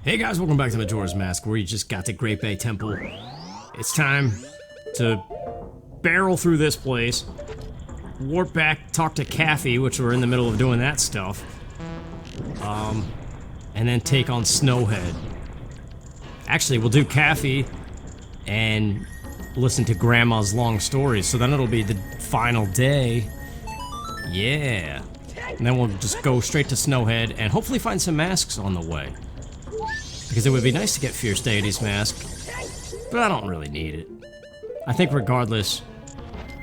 Hey guys, welcome back to Majora's Mask, where you just got to Great Bay Temple. It's time to barrel through this place, warp back, talk to Kafei, which we're in the middle of doing that stuff, and then take on Snowhead. Actually, we'll do Kafei and listen to Grandma's long stories, so then it'll be the final day. Yeah. And then we'll just go straight to Snowhead and hopefully find some masks on the way. Because it would be nice to get Fierce Deity's mask, but I don't really need it. I think regardless,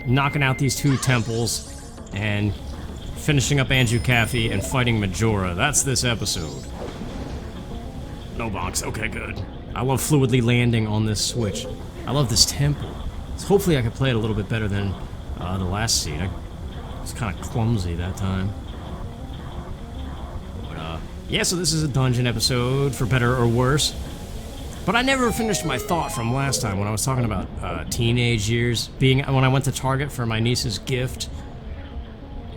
knocking out these two temples and finishing up Anju Kafei and fighting Majora, that's this episode. No bonks, okay good. I love fluidly landing on this switch. I love this temple. So hopefully I can play it a little bit better than the last seed. I was kind of clumsy that time. Yeah, so this is a dungeon episode, for better or worse. But I never finished my thought from last time when I was talking about teenage years, when I went to Target for my niece's gift.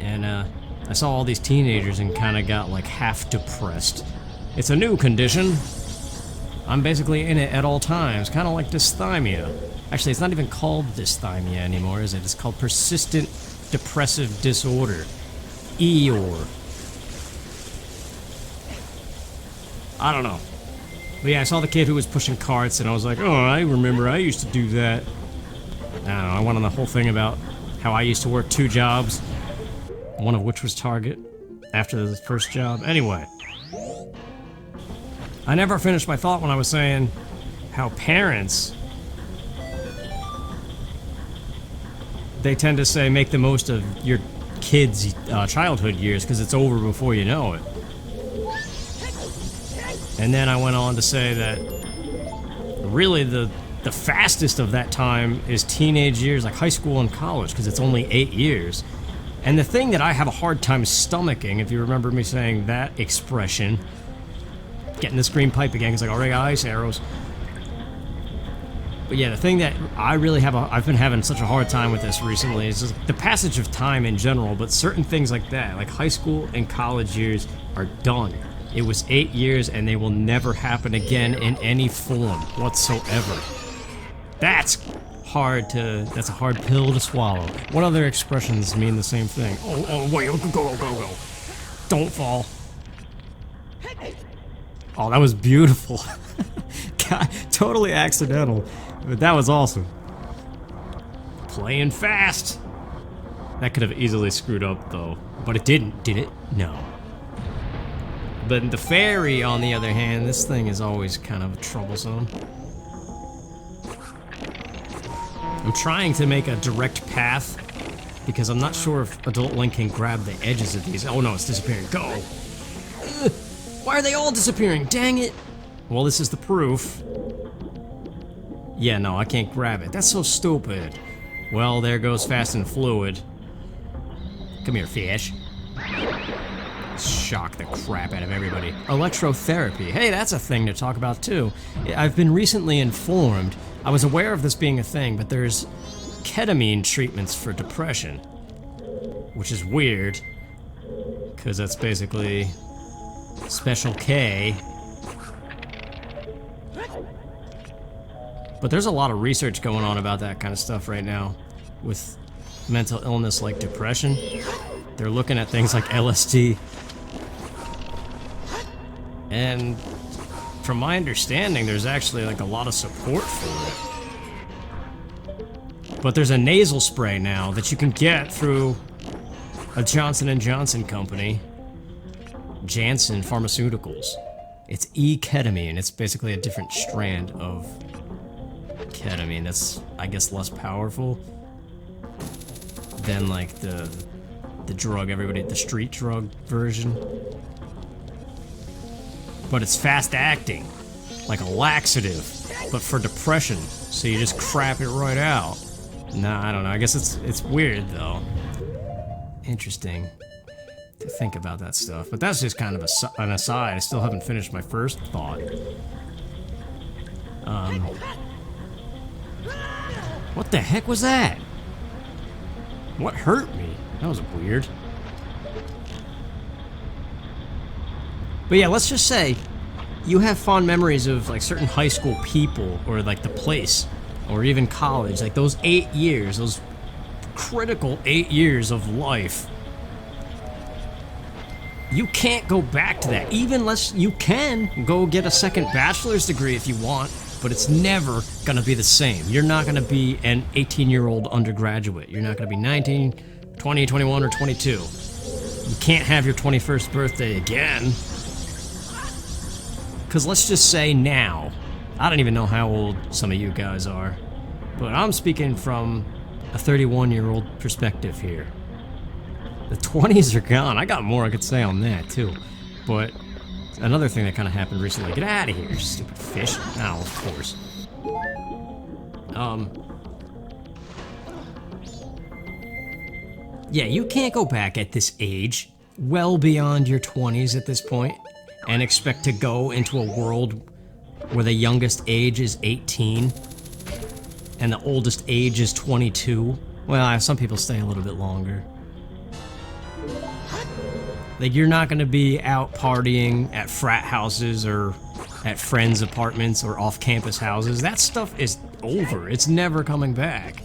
And I saw all these teenagers and kind of got like half depressed. It's a new condition. I'm basically in it at all times, kind of like dysthymia. Actually, it's not even called dysthymia anymore, is it? It's called persistent depressive disorder. Eeyore. I don't know. But yeah, I saw the kid who was pushing carts and I was like, oh, I remember I used to do that. I don't know, I went on the whole thing about how I used to work 2 jobs, one of which was Target, after the first job. Anyway. I never finished my thought when I was saying how parents, they tend to say make the most of your kids' childhood years because it's over before you know it. And then I went on to say that really the fastest of that time is teenage years, like high school and college, because it's only 8 years. And the thing that I have a hard time stomaching, if you remember me saying that expression, getting this green pipe again, because I already got ice arrows. But yeah, the thing that I really I've been having such a hard time with this recently is just the passage of time in general, but certain things like that, like high school and college years are done. It was 8 years and they will never happen again in any form whatsoever. That's a hard pill to swallow. What other expressions mean the same thing? Oh, wait, go. Don't fall. Oh, that was beautiful. God, totally accidental, but that was awesome. Playing fast. That could have easily screwed up though, but it didn't, did it? No. But the fairy, on the other hand, this thing is always kind of troublesome. I'm trying to make a direct path, because I'm not sure if Adult Link can grab the edges of these. Oh no, it's disappearing. Go! Ugh. Why are they all disappearing? Dang it! Well, this is the proof. Yeah, no, I can't grab it. That's so stupid. Well, there goes Fast and Fluid. Come here, fish. Shock the crap out of everybody. Electrotherapy. Hey, that's a thing to talk about too. I've been recently informed, I was aware of this being a thing, but there's ketamine treatments for depression. Which is weird, because that's basically Special K. But there's a lot of research going on about that kind of stuff right now with mental illness like depression. They're looking at things like LSD. And from my understanding, there's actually like a lot of support for it. But there's a nasal spray now that you can get through a Johnson & Johnson company, Janssen Pharmaceuticals. It's E-ketamine. It's basically a different strand of ketamine that's, I guess, less powerful than like the drug the street drug version. But it's fast acting, like a laxative, but for depression, so you just crap it right out. Nah, I don't know, I guess it's weird though. Interesting to think about that stuff, but that's just kind of an aside. I still haven't finished my first thought. What the heck was that? What hurt me? That was weird. But yeah, let's just say you have fond memories of like certain high school people or like the place or even college, like those 8 years, those critical 8 years of life. You can't go back to that, even unless you can go get a second bachelor's degree if you want, but it's never gonna be the same. You're not gonna be an 18-year-old undergraduate. You're not gonna be 19, 20, 21, or 22. You can't have your 21st birthday again. Because let's just say now, I don't even know how old some of you guys are, but I'm speaking from a 31-year-old perspective here. The 20s are gone. I got more I could say on that, too. But another thing that kind of happened recently, get out of here, stupid fish. Ow, of course. Yeah, you can't go back at this age, well beyond your 20s at this point, and expect to go into a world where the youngest age is 18 and the oldest age is 22. Well, some people stay a little bit longer. Like, you're not gonna be out partying at frat houses or at friends' apartments or off-campus houses. That stuff is over. It's never coming back.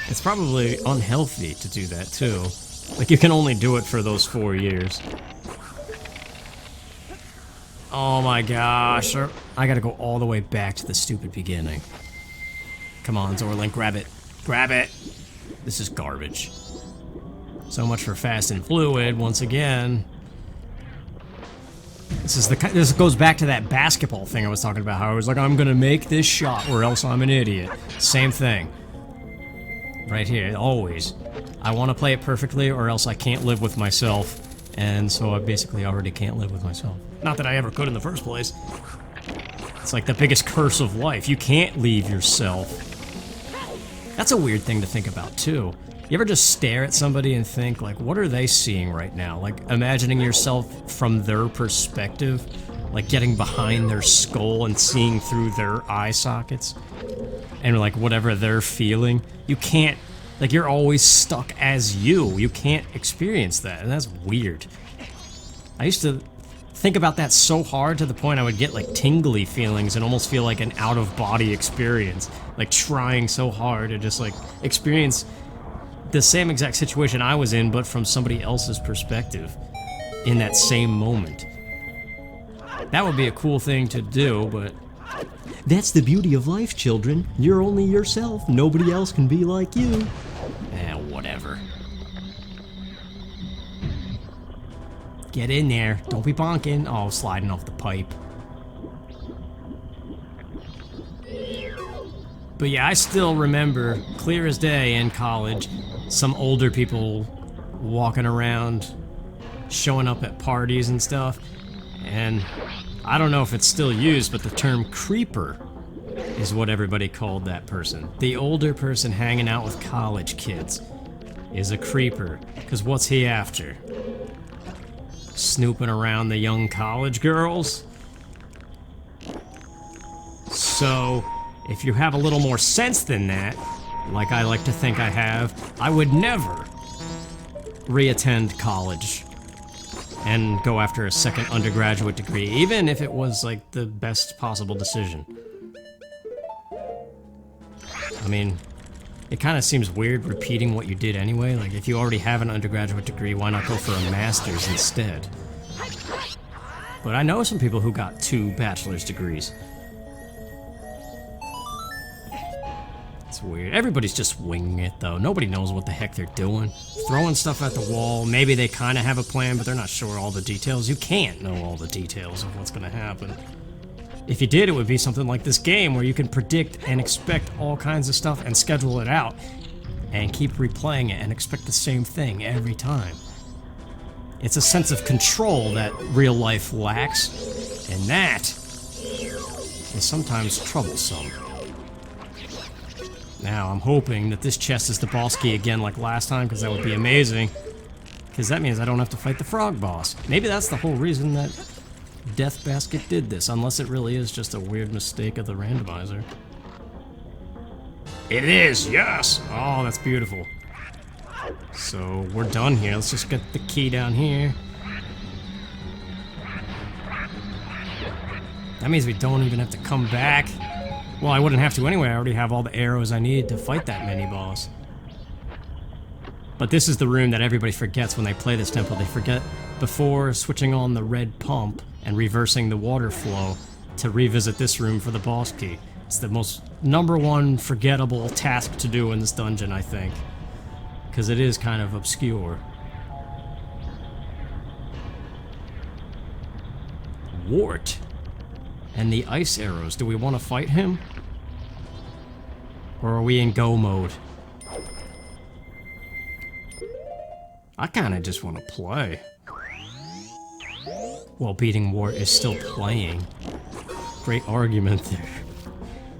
It's probably unhealthy to do that, too. Like, you can only do it for those 4 years. Oh my gosh, I gotta go all the way back to the stupid beginning. Come on, Zorlink, grab it. Grab it! This is garbage. So much for fast and fluid, once again. This goes back to that basketball thing I was talking about, how I was like, I'm gonna make this shot or else I'm an idiot. Same thing. Right here, always. I want to play it perfectly or else I can't live with myself. And so I basically already can't live with myself. Not that I ever could in the first place. It's like the biggest curse of life. You can't leave yourself. That's a weird thing to think about, too. You ever just stare at somebody and think, like, what are they seeing right now? Like, imagining yourself from their perspective? Like, getting behind their skull and seeing through their eye sockets? And, like, whatever they're feeling? You can't... Like, you're always stuck as you. You can't experience that, and that's weird. I used to think about that so hard to the point I would get, like, tingly feelings and almost feel like an out-of-body experience. Like, trying so hard to just, like, experience the same exact situation I was in, but from somebody else's perspective in that same moment. That would be a cool thing to do, but... That's the beauty of life, children. You're only yourself. Nobody else can be like you. Whatever. Get in there. Don't be bonking. Oh, sliding off the pipe. But yeah, I still remember, clear as day in college, some older people walking around, showing up at parties and stuff, and I don't know if it's still used, but the term creeper is what everybody called that person. The older person hanging out with college kids is a creeper, because what's he after? Snooping around the young college girls? So, if you have a little more sense than that, like I like to think I have, I would never re-attend college and go after a second undergraduate degree, even if it was like the best possible decision. I mean, it kind of seems weird repeating what you did anyway. Like, if you already have an undergraduate degree, why not go for a master's instead? But I know some people who got 2 bachelor's degrees. It's weird. Everybody's just winging it, though. Nobody knows what the heck they're doing. Throwing stuff at the wall. Maybe they kind of have a plan, but they're not sure all the details. You can't know all the details of what's going to happen. If you did, it would be something like this game, where you can predict and expect all kinds of stuff and schedule it out, and keep replaying it and expect the same thing every time. It's a sense of control that real life lacks, and that is sometimes troublesome. Now, I'm hoping that this chest is the boss key again like last time, because that would be amazing. Because that means I don't have to fight the frog boss. Maybe that's the whole reason that Death Basket did this, unless it really is just a weird mistake of the randomizer. It is, yes! Oh, that's beautiful. So, we're done here. Let's just get the key down here. That means we don't even have to come back. Well, I wouldn't have to anyway. I already have all the arrows I need to fight that mini-boss. But this is the room that everybody forgets when they play this temple. They forget before switching on the red pump and reversing the water flow to revisit this room for the boss key. It's the most #1 forgettable task to do in this dungeon, I think. Because it is kind of obscure. Wart. And the ice arrows. Do we want to fight him? Or are we in go mode? I kind of just want to play. Well, beating Wart is still playing. Great argument there.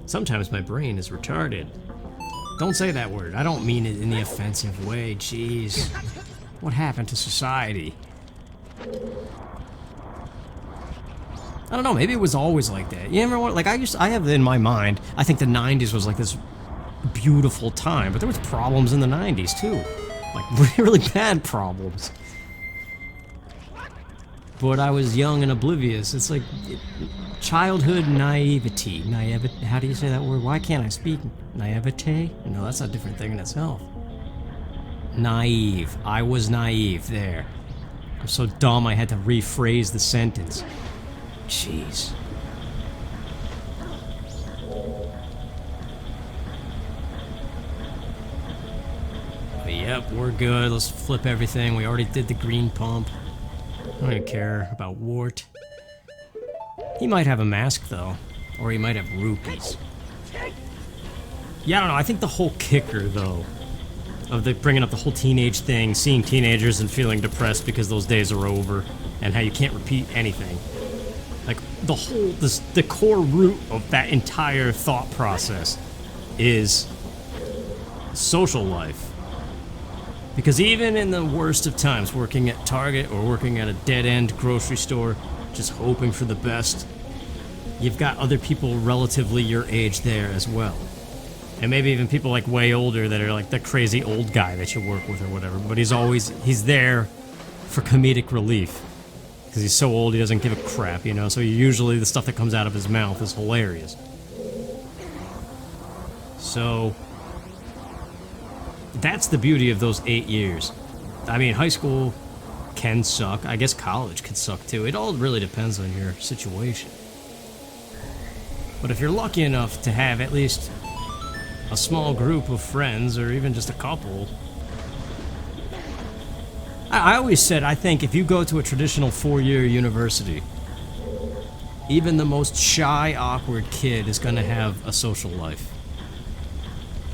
Sometimes my brain is retarded. Don't say that word. I don't mean it in the offensive way. Jeez. What happened to society? I don't know, maybe it was always like that. You ever want, like, I have in my mind, I think the 90s was like this beautiful time, but there was problems in the 90s too. Like, really bad problems. But I was young and oblivious. It's like childhood naivety. How do you say that word? Why can't I speak? Naivete? No, that's a different thing in itself. Naive. I was naive there. I'm so dumb I had to rephrase the sentence. Jeez. But yep, we're good. Let's flip everything. We already did the green pump. I don't even care about Wart. He might have a mask though, or he might have rupees. Yeah, I don't know. I think the whole kicker though, of the bringing up the whole teenage thing, seeing teenagers and feeling depressed because those days are over, and how you can't repeat anything. Like, the core root of that entire thought process is social life. Because even in the worst of times, working at Target or working at a dead-end grocery store, just hoping for the best, you've got other people relatively your age there as well. And maybe even people like way older that are like the crazy old guy that you work with or whatever, but he's there for comedic relief. Because he's so old, he doesn't give a crap, you know? So usually the stuff that comes out of his mouth is hilarious. So that's the beauty of those 8 years. I mean, high school can suck. I guess college can suck too. It all really depends on your situation. But if you're lucky enough to have at least a small group of friends, or even just a couple, I always said, I think if you go to a traditional 4-year university, even the most shy, awkward kid is going to have a social life.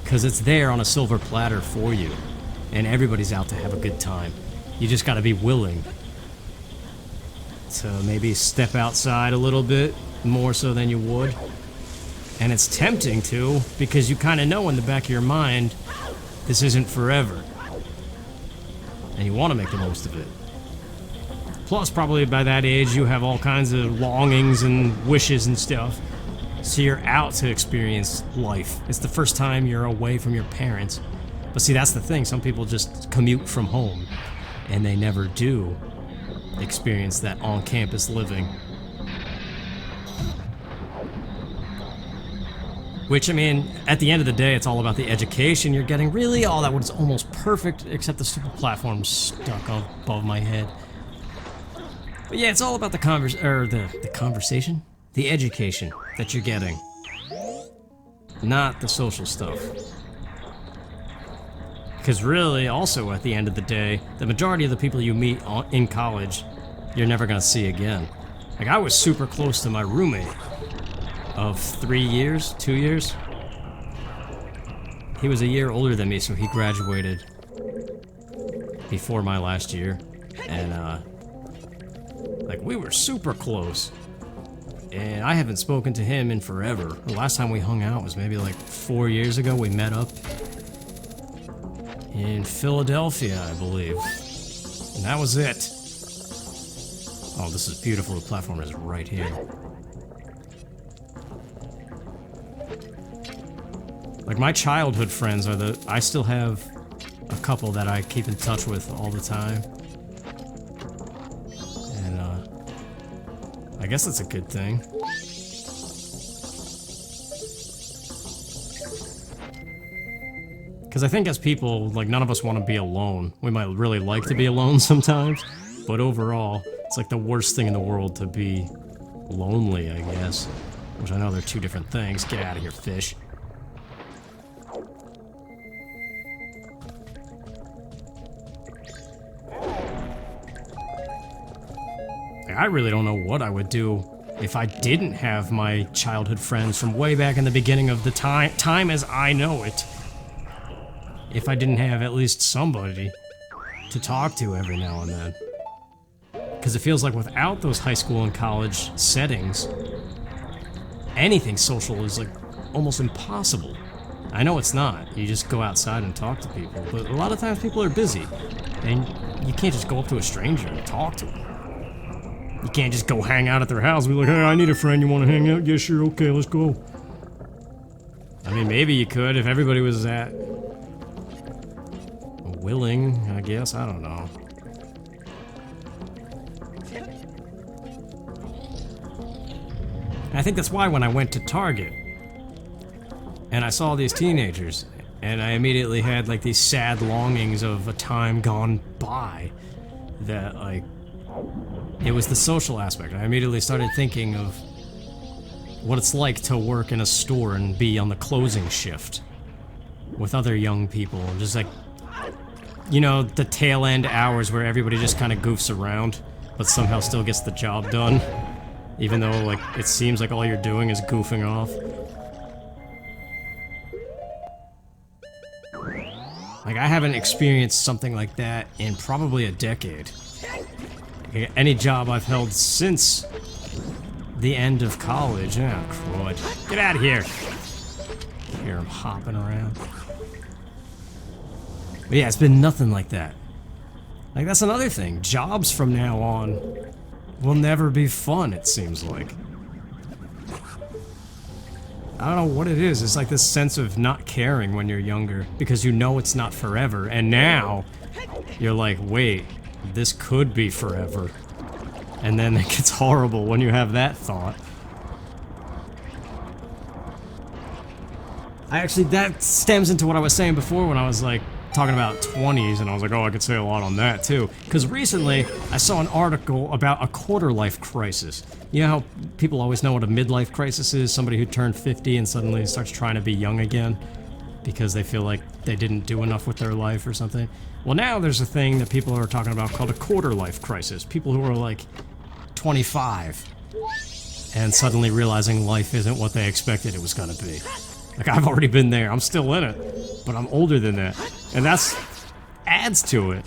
Because it's there on a silver platter for you, and everybody's out to have a good time. You just got to be willing to maybe step outside a little bit, more so than you would. And it's tempting to, because you kind of know in the back of your mind, this isn't forever. And you want to make the most of it. Plus, probably by that age, you have all kinds of longings and wishes and stuff. So you're out to experience life. It's the first time you're away from your parents. But see, that's the thing. Some people just commute from home, and they never do experience that on-campus living. Which, I mean, at the end of the day, it's all about the education you're getting. Really, all that was almost perfect, except the stupid platform stuck above my head. But yeah, it's all about the conversation? The education that you're getting. Not the social stuff. Because really, also, at the end of the day, the majority of the people you meet in college, you're never going to see again. Like, I was super close to my roommate of 3 years, 2 years. He was a year older than me, so he graduated before my last year. And, like, we were super close. And I haven't spoken to him in forever. The last time we hung out was maybe like 4 years ago. We met up in Philadelphia, I believe. And that was it. Oh, this is beautiful. The platform is right here. Like, my childhood friends are I still have a couple that I keep in touch with all the time. And, I guess that's a good thing. Because I think as people, like, none of us want to be alone. We might really like to be alone sometimes, but overall, it's like the worst thing in the world to be lonely, I guess. Which I know they're two different things. Get out of here, fish. I really don't know what I would do if I didn't have my childhood friends from way back in the beginning of the time as I know it. If I didn't have at least somebody to talk to every now and then. Because it feels like without those high school and college settings, anything social is like almost impossible. I know it's not. You just go outside and talk to people, but a lot of times people are busy, and you can't just go up to a stranger and talk to them. You can't just go hang out at their house and be like, hey, I need a friend, you want to hang out? Yeah, sure, okay, let's go. I mean, maybe you could if everybody was that willing, I guess, I don't know. I think that's why when I went to Target and I saw these teenagers and I immediately had like these sad longings of a time gone by that like it was the social aspect. I immediately started thinking of what it's like to work in a store and be on the closing shift with other young people. Just like, you know, the tail end hours where everybody just kind of goofs around, but somehow still gets the job done. Even though, like, it seems like all you're doing is goofing off. Like, I haven't experienced something like that in probably a decade. Any job I've held since the end of college. Oh, crud. Get out of here! Hear him hopping around. But yeah, it's been nothing like that. Like, that's another thing. Jobs from now on will never be fun, it seems like. I don't know what it is. It's like this sense of not caring when you're younger because you know it's not forever. And now you're like, wait, this could be forever. And then it gets horrible when you have that thought. That stems into what I was saying before when I was like talking about 20s, and I was like, oh, I could say a lot on that too. Because recently, I saw an article about a quarter-life crisis. You know how people always know what a midlife crisis is? Somebody who turned 50 and suddenly starts trying to be young again because they feel like they didn't do enough with their life or something. Well, now there's a thing that people are talking about called a quarter-life crisis. People who are like 25 and suddenly realizing life isn't what they expected it was gonna be. Like, I've already been there. I'm still in it, but I'm older than that. And that's adds to it.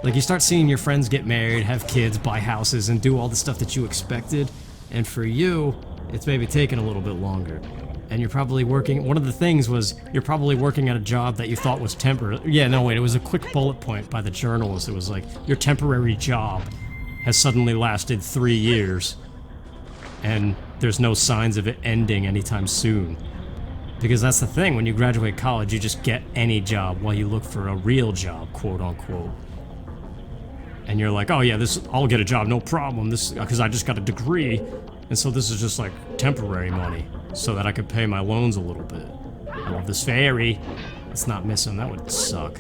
Like, you start seeing your friends get married, have kids, buy houses, and do all the stuff that you expected. And for you, it's maybe taking a little bit longer. And you're probably working, one of the things was, you're probably working at a job that you thought was temporary. Yeah, no, wait, it was a quick bullet point by the journalist. It was like, your temporary job has suddenly lasted 3 years. And there's no signs of it ending anytime soon. Because that's the thing, when you graduate college, you just get any job while you look for a real job, quote unquote. And you're like, oh yeah, I'll get a job, no problem, because I just got a degree, and so this is just like temporary money, so that I could pay my loans a little bit. I love this fairy. It's not missing, that would suck.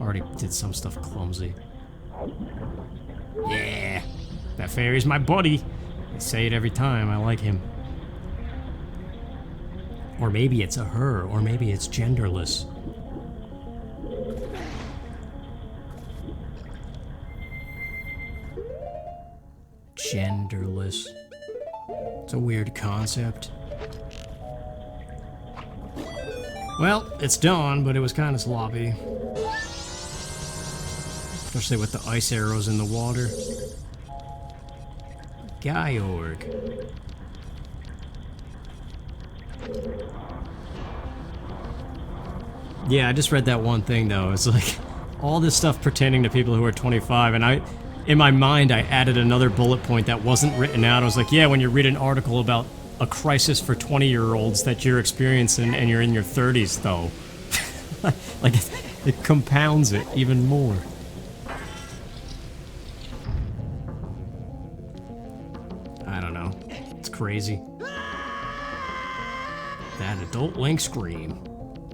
Already did some stuff clumsy. Yeah, that fairy's my buddy. I say it every time, I like him. Or maybe it's a her, or maybe it's genderless. Genderless. It's a weird concept. Well, it's dawn, but it was kind of sloppy. Especially with the ice arrows in the water. Gyorg. Yeah, I just read that one thing though. It's like all this stuff pertaining to people who are 25, and in my mind, I added another bullet point that wasn't written out. I was like, yeah, when you read an article about a crisis for 20-year-olds that you're experiencing and you're in your 30s though. Like, it compounds it even more. I don't know. It's crazy. That adult Link scream.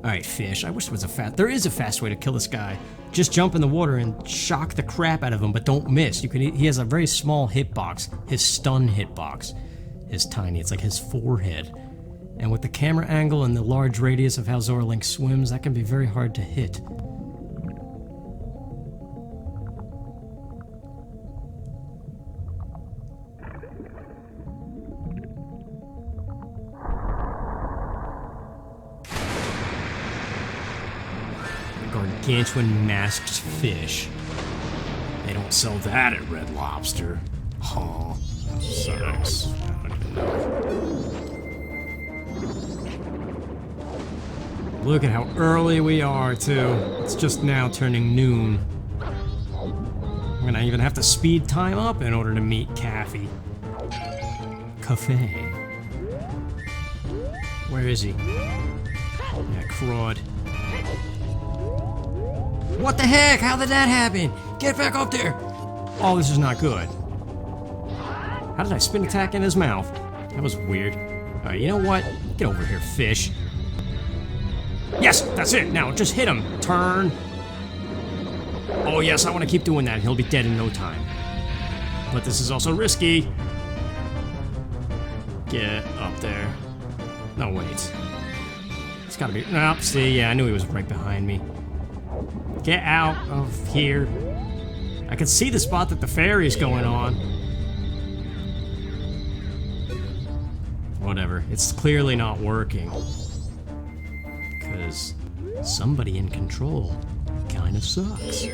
Alright, fish. I wish there was a fast... There is a fast way to kill this guy. Just jump in the water and shock the crap out of him, but don't miss. You can. He has a very small hitbox. His stun hitbox is tiny. It's like his forehead. And with the camera angle and the large radius of how Zora Link swims, that can be very hard to hit. Gargantuan masked fish. They don't sell that at Red Lobster. Huh. Sucks. I don't even know. Look at how early we are, too. It's just now turning noon. I'm gonna even have to speed time up in order to meet Kafei. Kafei. Where is he? Yeah, crud. What the heck? How did that happen? Get back up there! Oh, this is not good. How did I spin attack in his mouth? That was weird. Alright, you know what? Get over here, fish. Yes, that's it. Now, just hit him. Turn. Oh, yes, I want to keep doing that. He'll be dead in no time. But this is also risky. Get up there. No, wait. It's gotta be... Nope, see, yeah, I knew he was right behind me. Get out of here. I can see the spot that the fairy's going on. Whatever. It's clearly not working. Because somebody in control kind of sucks.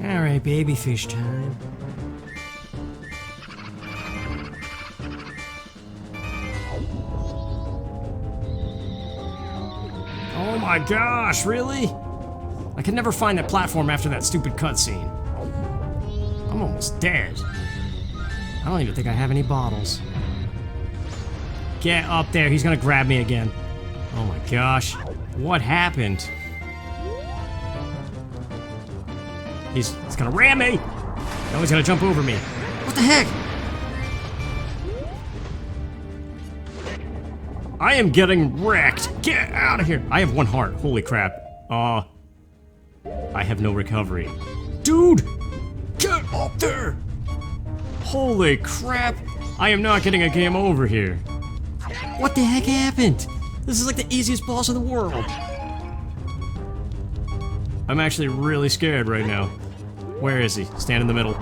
Alright, baby fish time. Oh my gosh, really? I can never find that platform after that stupid cutscene. I'm almost dead. I don't even think I have any bottles. Get up there, he's gonna grab me again. Oh my gosh, what happened? He's gonna ram me! Now he's gonna jump over me. What the heck? I am getting wrecked! Get out of here! I have one heart, holy crap. I have no recovery. Dude! Get up there! Holy crap! I am not getting a game over here. What the heck happened? This is like the easiest boss in the world. I'm actually really scared right now. Where is he? Stand in the middle.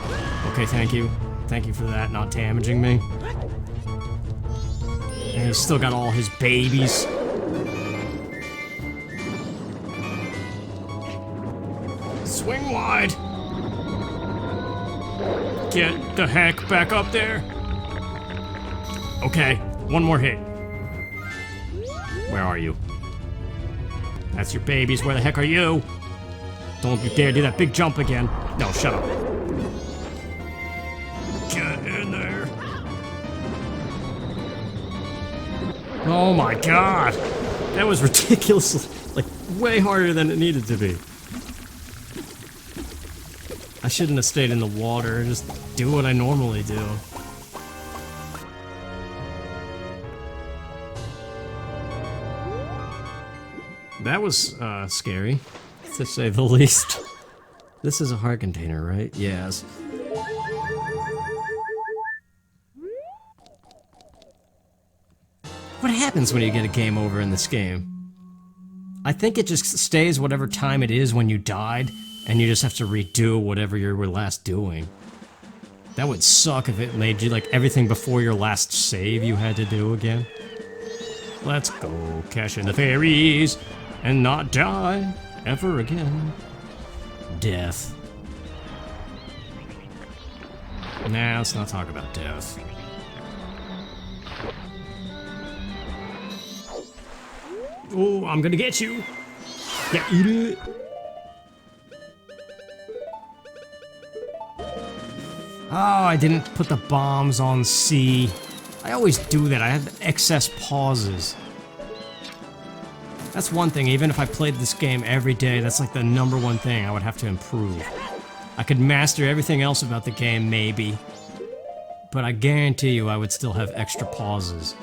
Okay, thank you. Thank you for that, not damaging me. And he's still got all his babies. Swing wide. Get the heck back up there. Okay, one more hit. Where are you? That's your babies. Where the heck are you? Don't you dare do that big jump again. No, shut up. Get in there. Oh my god. That was ridiculous. Like, way harder than it needed to be. I shouldn't have stayed in the water and just do what I normally do. That was, scary, to say the least. This is a heart container, right? Yes. What happens when you get a game over in this game? I think it just stays whatever time it is when you died, and you just have to redo whatever you were last doing. That would suck if it made you, like, everything before your last save you had to do again. Let's go cash in the fairies and not die ever again. Death. Nah, let's not talk about death. Oh, I'm gonna get you. Yeah, eat it. Oh, I didn't put the bombs on C. I always do that. I have excess pauses. That's one thing, even if I played this game every day, that's like the #1 thing I would have to improve. I could master everything else about the game, maybe. But I guarantee you I would still have extra pauses.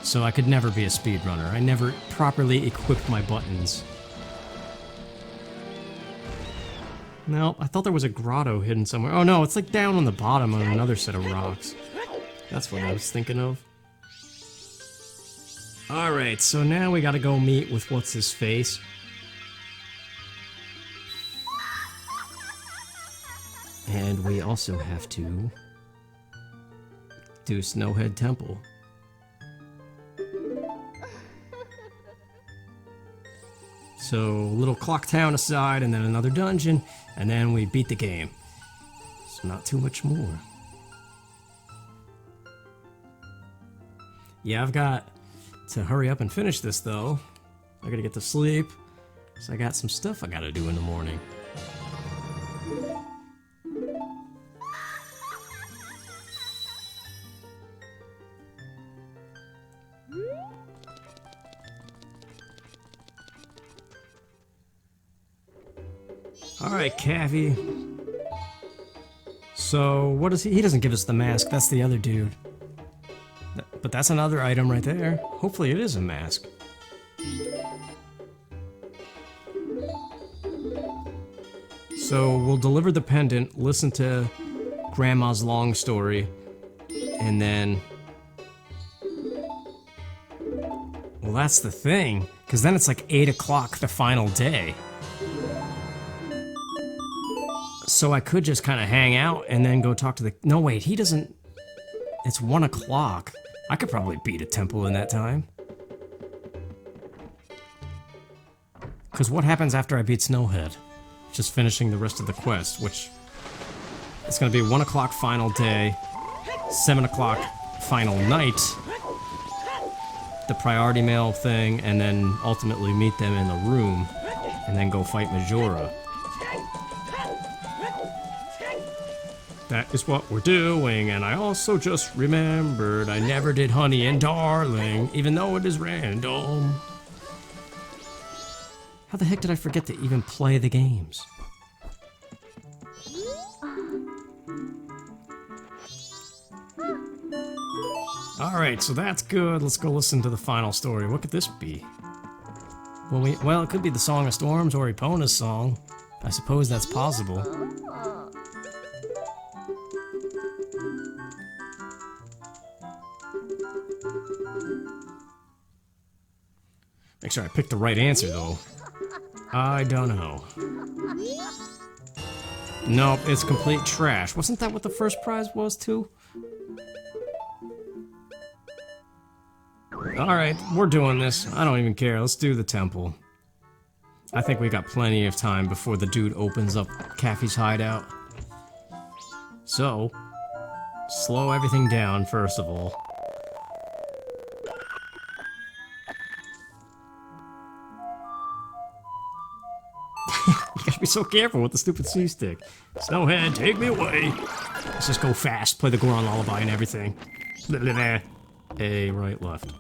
So I could never be a speedrunner. I never properly equipped my buttons. No, I thought there was a grotto hidden somewhere. Oh no, it's like down on the bottom on another set of rocks. That's what I was thinking of. Alright, so now we gotta go meet with what's-his-face. And we also have to do Snowhead Temple. So, little clock town aside, and then another dungeon, and then we beat the game. So not too much more. Yeah, I've got to hurry up and finish this though. I gotta get to sleep, so I got some stuff I gotta do in the morning. Alright, Kafei. So, what is he? He doesn't give us the mask, that's the other dude. But that's another item right there. Hopefully it is a mask. So, we'll deliver the pendant, listen to Grandma's long story, and then... Well, that's the thing, because then it's like 8 o'clock the final day. So I could just kind of hang out and then go talk to the... No, wait, he doesn't... It's 1 o'clock. I could probably beat a temple in that time. Because what happens after I beat Snowhead? Just finishing the rest of the quest, which... It's going to be 1 o'clock final day, 7 o'clock final night, the priority mail thing, and then ultimately meet them in the room, and then go fight Majora. That is what we're doing, and I also just remembered I never did Honey and Darling, even though it is random. How the heck did I forget to even play the games? Alright, so that's good. Let's go listen to the final story. What could this be? Well, it could be the Song of Storms or Epona's song. I suppose that's possible. Make sure I picked the right answer, though. I don't know. Nope, it's complete trash. Wasn't that what the first prize was, too? Alright, we're doing this. I don't even care. Let's do the temple. I think we got plenty of time before the dude opens up Kafei's hideout. So, slow everything down, first of all. You gotta be so careful with the stupid C-stick. Snowhead, take me away. Let's just go fast, play the Goron lullaby and everything. A, right, left.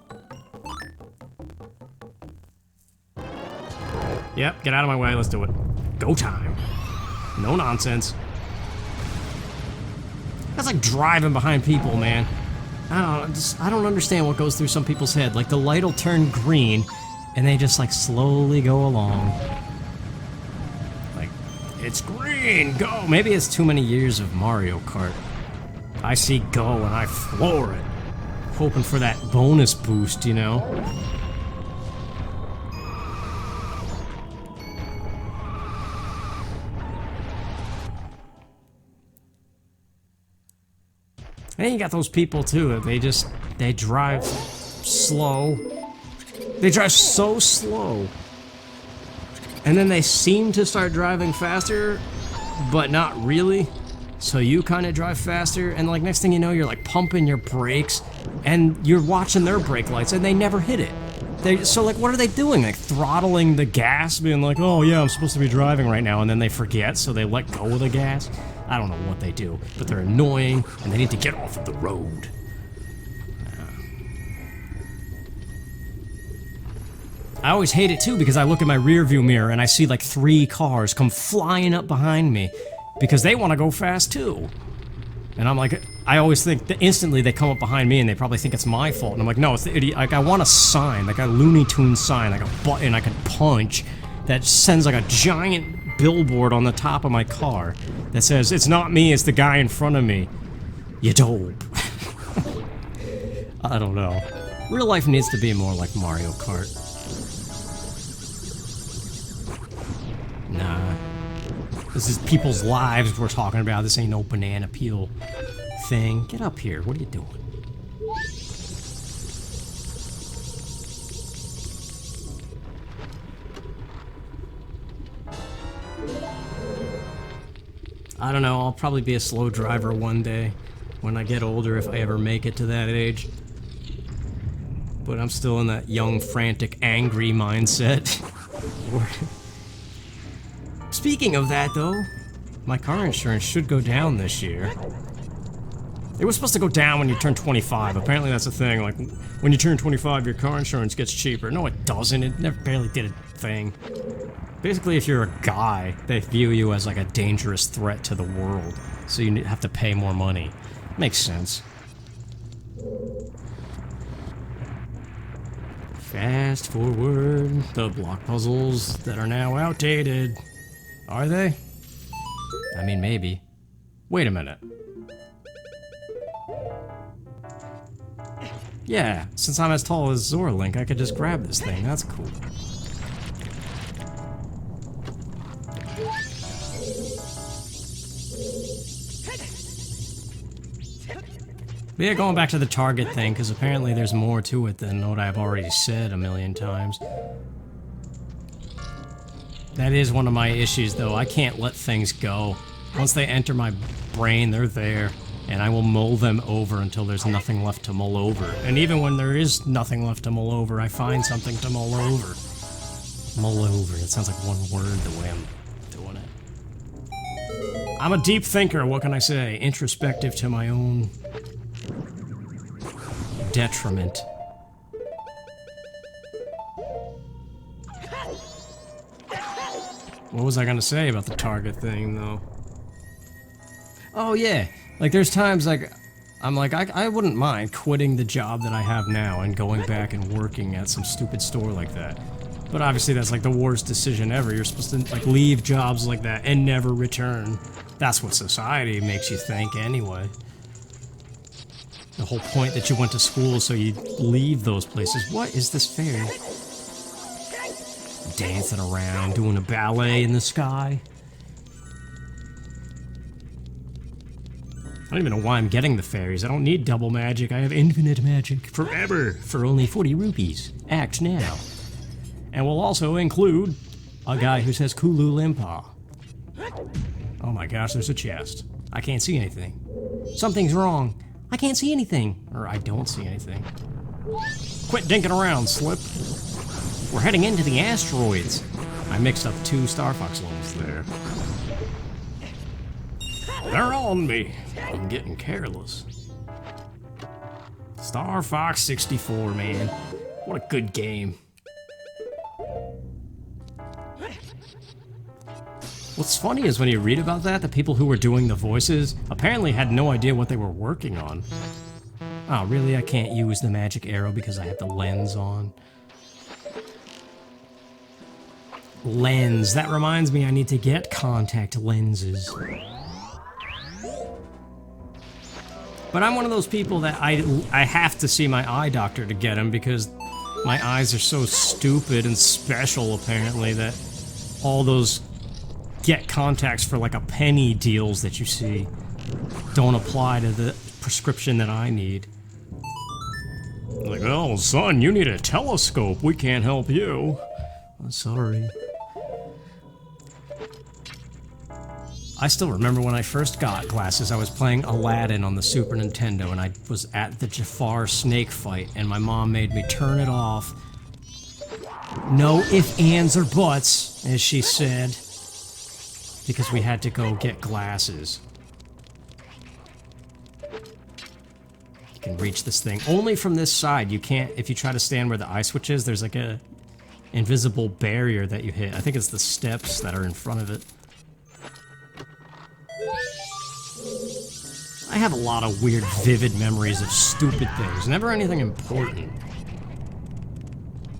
Yep, get out of my way, let's do it. Go time. No nonsense. That's like driving behind people, man. I don't understand what goes through some people's head. Like, the light will turn green, and they just, like, slowly go along. Like, it's green, go! Maybe it's too many years of Mario Kart. I see go, and I floor it. Hoping for that bonus boost, you know? And you got those people too that they drive slow. They drive so slow. And then they seem to start driving faster, but not really. So you kind of drive faster, and like next thing you know, you're like pumping your brakes, and you're watching their brake lights, and they never hit it. So like, what are they doing? Like throttling the gas, being like, oh yeah, I'm supposed to be driving right now, and then they forget, so they let go of the gas? I don't know what they do, but they're annoying, and they need to get off of the road. I always hate it too, because I look in my rear view mirror, and I see like 3 cars come flying up behind me, because they want to go fast too. And I'm like, I always think that instantly they come up behind me and they probably think it's my fault. And I'm like, no, it's the idiot. Like, I want a sign, like a Looney Tunes sign, like a button I could punch that sends like a giant billboard on the top of my car that says, it's not me, it's the guy in front of me. You dope. I don't know. Real life needs to be more like Mario Kart. Nah. This is people's lives we're talking about. This ain't no banana peel thing. Get up here. What are you doing? I don't know. I'll probably be a slow driver one day when I get older, if I ever make it to that age. But I'm still in that young, frantic, angry mindset. Speaking of that, though, my car insurance should go down this year. It was supposed to go down when you turn 25. Apparently that's a thing. Like, when you turn 25, your car insurance gets cheaper. No, it doesn't. It never barely did a thing. Basically, if you're a guy, they view you as like a dangerous threat to the world. So you have to pay more money. Makes sense. Fast forward. The block puzzles that are now outdated. Are they? I mean, maybe. Wait a minute. Yeah, since I'm as tall as Zorlink, I could just grab this thing. That's cool. But yeah, going back to the target thing, because apparently there's more to it than what I've already said a million times. That is one of my issues, though. I can't let things go. Once they enter my brain, they're there, and I will mull them over until there's nothing left to mull over. And even when there is nothing left to mull over, I find something to mull over. Mull over. It sounds like one word the way I'm doing it. I'm a deep thinker, what can I say? Introspective to my own detriment. What was I gonna say about the target thing, though? Oh, yeah. Like, there's times, like, I'm like, I wouldn't mind quitting the job that I have now and going back and working at some stupid store like that. But obviously that's, like, the worst decision ever. You're supposed to, like, leave jobs like that and never return. That's what society makes you think, anyway. The whole point that you went to school so you leave those places. What is this fair? Dancing around, doing a ballet in the sky. I don't even know why I'm getting the fairies. I don't need double magic. I have infinite magic forever for only 40 rupees. Act now. And we'll also include a guy who says Kulu Limpa. Oh my gosh, there's a chest. I can't see anything. Something's wrong. I can't see anything. Or I don't see anything. Quit dinking around, Slip. We're heading into the asteroids. I mixed up 2 Star Fox levels there. They're on me. I'm getting careless. Star Fox 64, man. What a good game. What's funny is when you read about that, the people who were doing the voices apparently had no idea what they were working on. Oh, really? I can't use the magic arrow because I have the lens on. Lens. That reminds me I need to get contact lenses. But I'm one of those people that I have to see my eye doctor to get them because my eyes are so stupid and special, apparently, that all those get contacts for like a penny deals that you see don't apply to the prescription that I need. Like, oh, son, you need a telescope. We can't help you. I'm sorry. I still remember when I first got glasses, I was playing Aladdin on the Super Nintendo, and I was at the Jafar snake fight, and my mom made me turn it off. No ifs, ands, or buts, as she said, because we had to go get glasses. You can reach this thing only from this side. You can't, if you try to stand where the eye switch is, there's like a invisible barrier that you hit. I think it's the steps that are in front of it. I have a lot of weird, vivid memories of stupid things. Never anything important.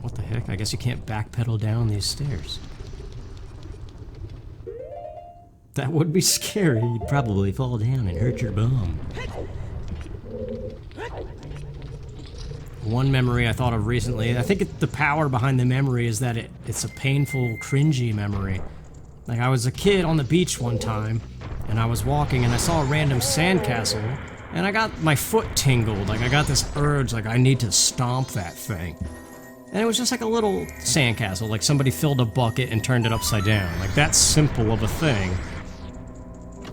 What the heck? I guess you can't backpedal down these stairs. That would be scary. You'd probably fall down and hurt your bum. One memory I thought of recently, I think the power behind the memory is that it's a painful, cringy memory. Like, I was a kid on the beach one time, and I was walking, and I saw a random sandcastle, and I got my foot tingled. Like, I got this urge, like, I need to stomp that thing. And it was just like a little sandcastle, like somebody filled a bucket and turned it upside down. Like, that simple of a thing.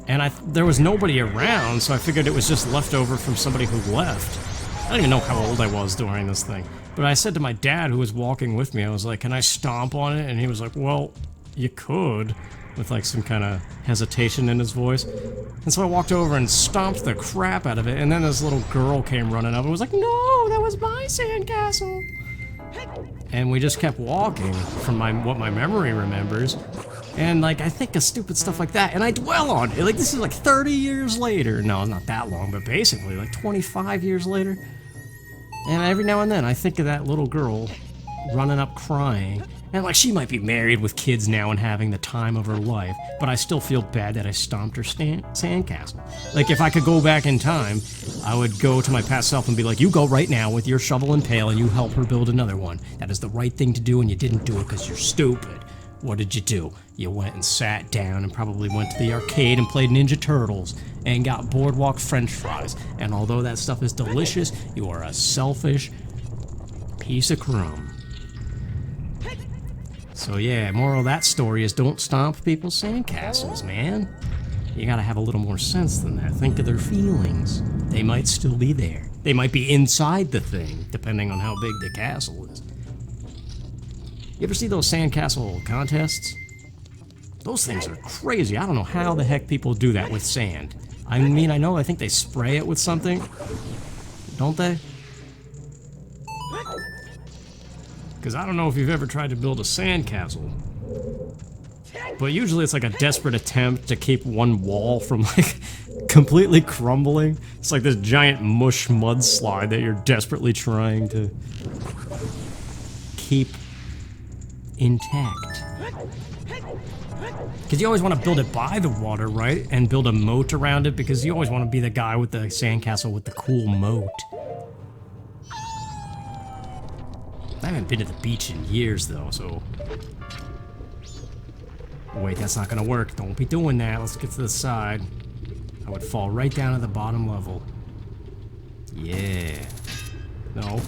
And there was nobody around, so I figured it was just left over from somebody who left. I don't even know how old I was during this thing. But I said to my dad, who was walking with me, I was like, can I stomp on it? And he was like, well, you could, with like some kind of hesitation in his voice. And so I walked over and stomped the crap out of it, and then this little girl came running up and was like, no, that was my sandcastle. And we just kept walking from what my memory remembers. And like, I think of stupid stuff like that, and I dwell on it. Like, this is like 30 years later. No, not that long, but basically like 25 years later. And every now and then I think of that little girl running up crying. And like, she might be married with kids now and having the time of her life, but I still feel bad that I stomped her sandcastle. Like, if I could go back in time, I would go to my past self and be like, you go right now with your shovel and pail and you help her build another one. That is the right thing to do, and you didn't do it because you're stupid. What did you do? You went and sat down and probably went to the arcade and played Ninja Turtles and got Boardwalk French fries. And although that stuff is delicious, you are a selfish piece of crumb. So yeah, moral of that story is don't stomp people's sandcastles, man. You gotta have a little more sense than that. Think of their feelings. They might still be there. They might be inside the thing, depending on how big the castle is. You ever see those sandcastle contests? Those things are crazy. I don't know how the heck people do that with sand. I mean, I think they spray it with something. Don't they? Because I don't know if you've ever tried to build a sandcastle. But usually it's like a desperate attempt to keep one wall from like completely crumbling. It's like this giant mush mudslide that you're desperately trying to keep intact. Because you always want to build it by the water, right? And build a moat around it, because you always want to be the guy with the sandcastle with the cool moat. I haven't been to the beach in years, though, so... Wait, that's not gonna work. Don't be doing that. Let's get to the side. I would fall right down to the bottom level. Yeah. No.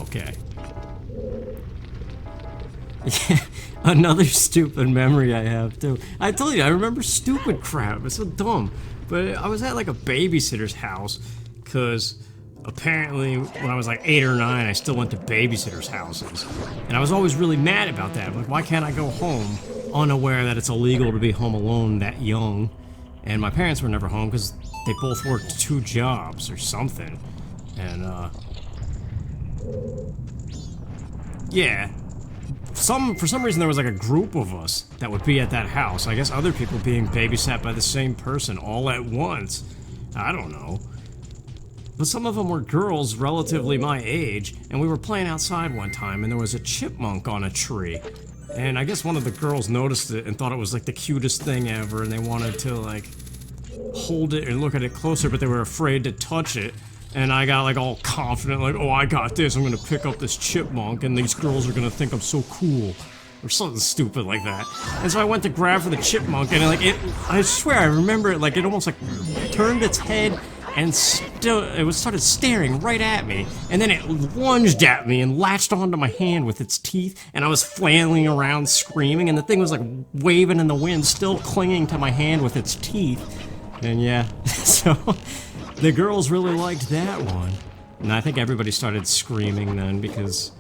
Okay. Yeah, another stupid memory I have, too. I told you, I remember stupid crap. It's so dumb. But I was at, like, a babysitter's house, because... apparently, when I was like 8 or 9, I still went to babysitters' houses. And I was always really mad about that. Like, why can't I go home unaware that it's illegal to be home alone that young? And my parents were never home because they both worked 2 jobs or something. And, yeah. For some reason, there was like a group of us that would be at that house. I guess other people being babysat by the same person all at once. I don't know. But some of them were girls relatively my age, and we were playing outside one time, and there was a chipmunk on a tree. And I guess one of the girls noticed it and thought it was like the cutest thing ever, and they wanted to like hold it and look at it closer, but they were afraid to touch it. And I got like all confident, like, oh, I got this, I'm gonna pick up this chipmunk, and these girls are gonna think I'm so cool. Or something stupid like that. And so I went to grab for the chipmunk, and like I swear I remember it, like it almost like turned its head and it started staring right at me, and then it lunged at me and latched onto my hand with its teeth, and I was flailing around screaming, and the thing was like waving in the wind, still clinging to my hand with its teeth. And yeah, so the girls really liked that one. And I think everybody started screaming then because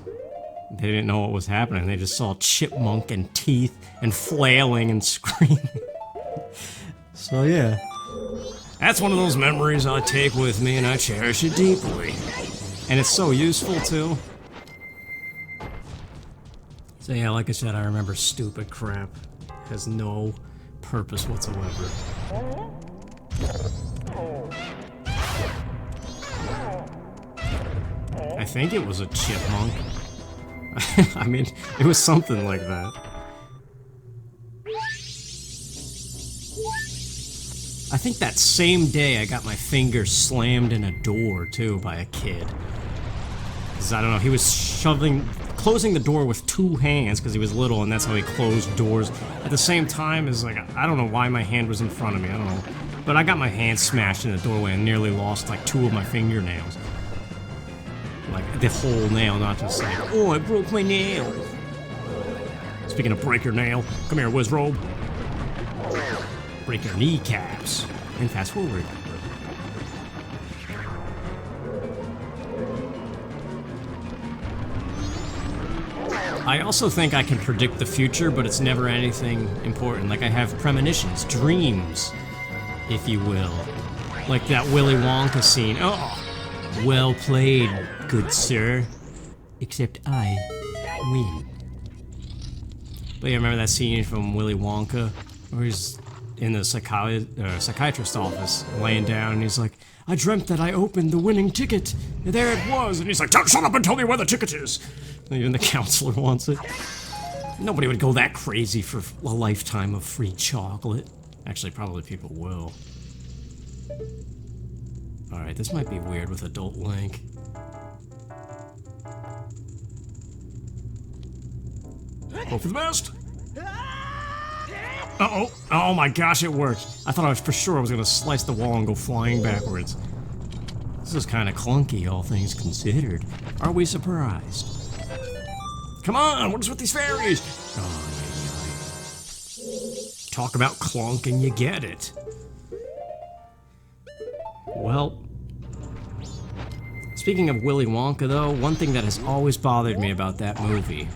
they didn't know what was happening. They just saw chipmunk and teeth and flailing and screaming. So yeah. That's one of those memories I take with me, and I cherish it deeply. And it's so useful, too. So yeah, like I said, I remember stupid crap. Has no purpose whatsoever. I think it was a chipmunk. I mean, it was something like that. I think that same day I got my finger slammed in a door, too, by a kid. Because, I don't know, he was closing the door with 2 hands because he was little, and that's how he closed doors. At the same time, is like, I don't know why my hand was in front of me, I don't know. But I got my hand smashed in the doorway and nearly lost, like, 2 of my fingernails. Like, the whole nail, not just like, oh, I broke my nail. Speaking of break your nail, come here, Wizrobe. Break your kneecaps. And fast forward. I also think I can predict the future, but it's never anything important. Like, I have premonitions, dreams, if you will. Like that Willy Wonka scene. Oh, well played, good sir. Except I win. But yeah, remember that scene from Willy Wonka? Where he's in the psychiatrist's office, laying down, and he's like, I dreamt that I opened the winning ticket, and there it was. And he's like, shut up and tell me where the ticket is. And even the counselor wants it. Nobody would go that crazy for a lifetime of free chocolate. Actually, probably people will. Alright, this might be weird with adult Link. Hope for the best. Uh-oh. Oh my gosh, it worked. I thought I was for sure I was gonna slice the wall and go flying backwards. This is kind of clunky, all things considered. Are we surprised? Come on, what is with these fairies? Oh, yeah. Talk about clunk and you get it. Well, speaking of Willy Wonka, though, one thing that has always bothered me about that movie,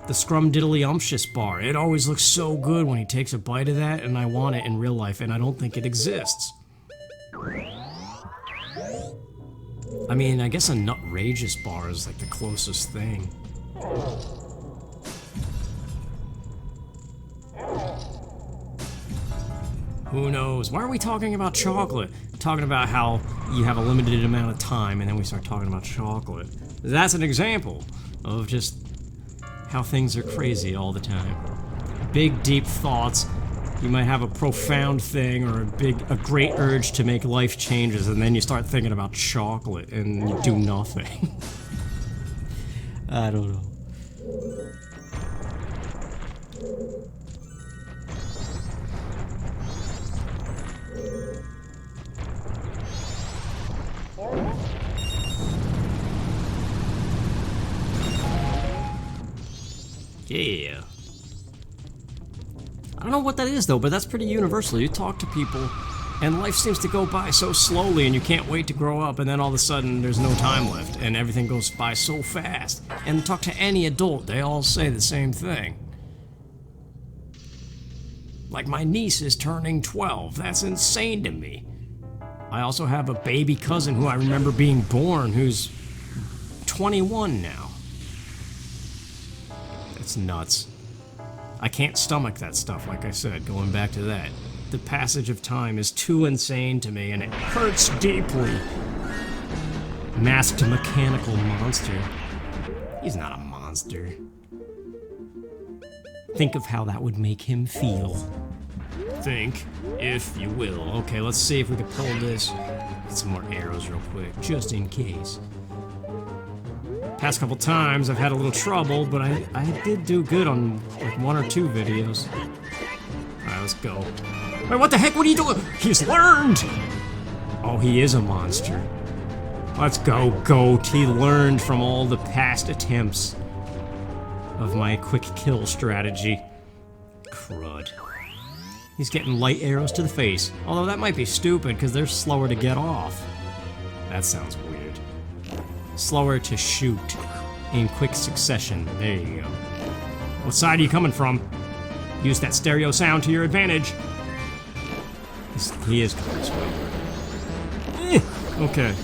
the Scrumdiddlyumptious bar. It always looks so good when he takes a bite of that, and I want it in real life, and I don't think it exists. I mean, I guess a Nutrageous bar is like the closest thing. Who knows? Why are we talking about chocolate? We're talking about how you have a limited amount of time, and then we start talking about chocolate. That's an example of just how things are crazy all the time. Big, deep thoughts. You might have a profound thing or a great urge to make life changes, and then you start thinking about chocolate and you do nothing. I don't know. Yeah. I don't know what that is though, but that's pretty universal. You talk to people and life seems to go by so slowly and you can't wait to grow up, and then all of a sudden there's no time left and everything goes by so fast. And talk to any adult, they all say the same thing. Like, my niece is turning 12. That's insane to me. I also have a baby cousin who I remember being born who's 21 now. It's nuts. I can't stomach that stuff, like I said, going back to that. The passage of time is too insane to me, and it hurts deeply. Masked mechanical monster. He's not a monster. Think of how that would make him feel. Think, if you will. Okay, let's see if we can pull this. Get some more arrows real quick, just in case. Past couple times I've had a little trouble, but I did do good on like 1 or 2 videos. Alright, let's go. Wait, what the heck? What are you doing? He's learned! Oh, he is a monster. Let's go, Goat. He learned from all the past attempts of my quick kill strategy. Crud. He's getting light arrows to the face. Although that might be stupid, because they're slower to get off. That sounds weird. Slower to shoot in quick succession. There you go. What side are you coming from? Use that stereo sound to your advantage. He is coming this way. Okay.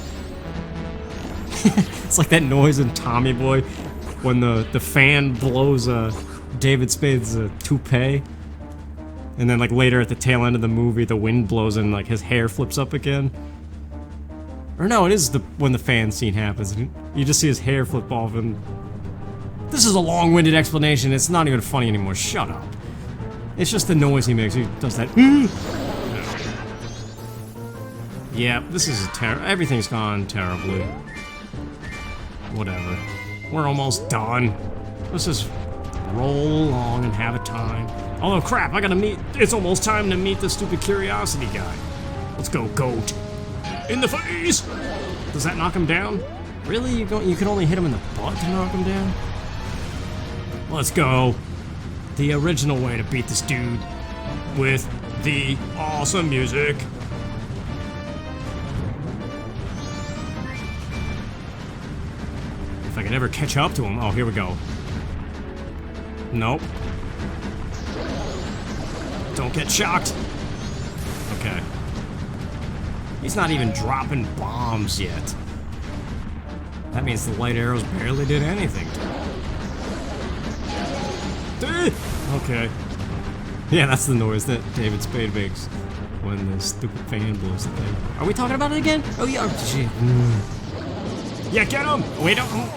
It's like that noise in Tommy Boy when the fan blows David Spade's toupee. And then like later at the tail end of the movie, the wind blows and like his hair flips up again. Or no, it is when the fan scene happens. And you just see his hair flip off and... This is a long-winded explanation. It's not even funny anymore. Shut up. It's just the noise he makes. He does that... Yeah, this is everything's gone terribly. Whatever. We're almost done. Let's just roll along and have a time. Although, crap, I gotta meet... It's almost time to meet the stupid curiosity guy. Let's go, goat. In the face! Does that knock him down? Really? You can only hit him in the butt to knock him down? Let's go. The original way to beat this dude. With the awesome music. If I can ever catch up to him. Oh, here we go. Nope. Don't get shocked. Okay. He's not even dropping bombs yet. That means the light arrows barely did anything to him. Okay. Yeah, that's the noise that David Spade makes when the stupid fan blows the thing. Are we talking about it again? Oh yeah. Yeah, get him! Wait, don't.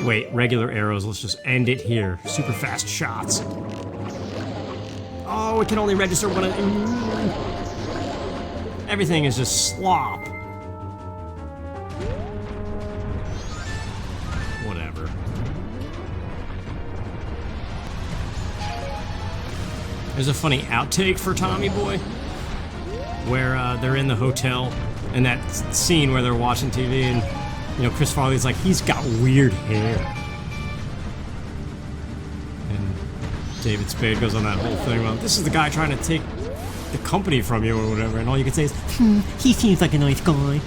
Wait, regular arrows. Let's just end it here. Super fast shots. Oh, it can only register one. Everything is just slop. Whatever. There's a funny outtake for Tommy Boy, where they're in the hotel, and that scene where they're watching TV, and you know Chris Farley's like, he's got weird hair, and David Spade goes on that whole thing about, this is the guy trying to take the company from you or whatever, and all you can say is, he seems like a nice guy.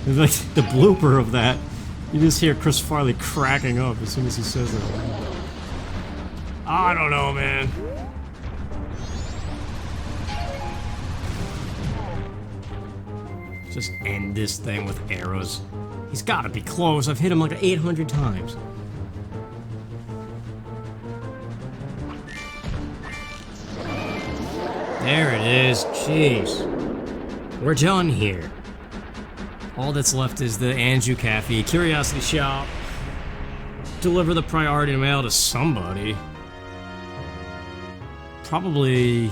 It's like the blooper of that. You just hear Chris Farley cracking up as soon as he says that. I don't know, man. Just end this thing with arrows. He's gotta be close. I've hit him like 800 times. There it is. Jeez. We're done here. All that's left is the Anju Cafe, Curiosity Shop. Deliver the priority mail to somebody. Probably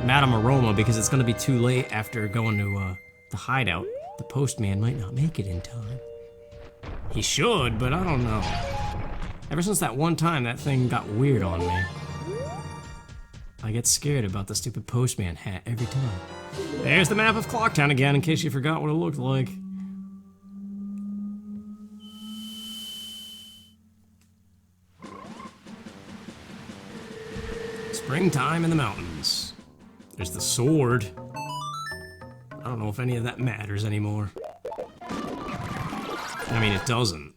Madame Aroma, because it's gonna be too late after going to the hideout. The postman might not make it in time. He should, but I don't know. Ever since that one time that thing got weird on me, I get scared about the stupid postman hat every time. There's the map of Clocktown again, in case you forgot what it looked like. Springtime in the mountains. There's the sword. I don't know if any of that matters anymore. I mean, it doesn't.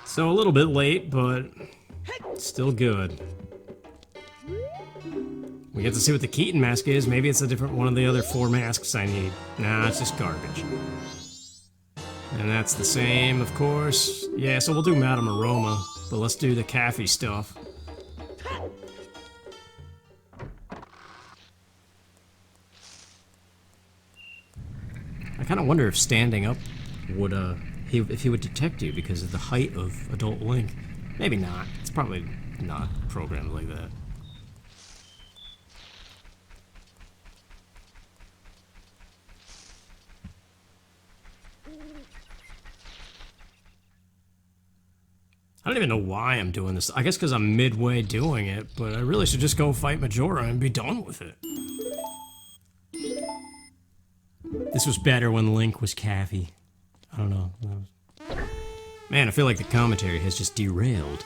So a little bit late, but still good. We get to see what the Keaton mask is. Maybe it's a different one of the other 4 masks I need. Nah, it's just garbage. And that's the same, of course. Yeah, so we'll do Madame Aroma, but let's do the Kafei stuff. I kind of wonder if standing up would, if he would detect you because of the height of Adult Link. Maybe not. It's probably not programmed like that. I don't even know why I'm doing this. I guess because I'm midway doing it, but I really should just go fight Majora and be done with it. This was better when Link was Kafei. I don't know. Man, I feel like the commentary has just derailed.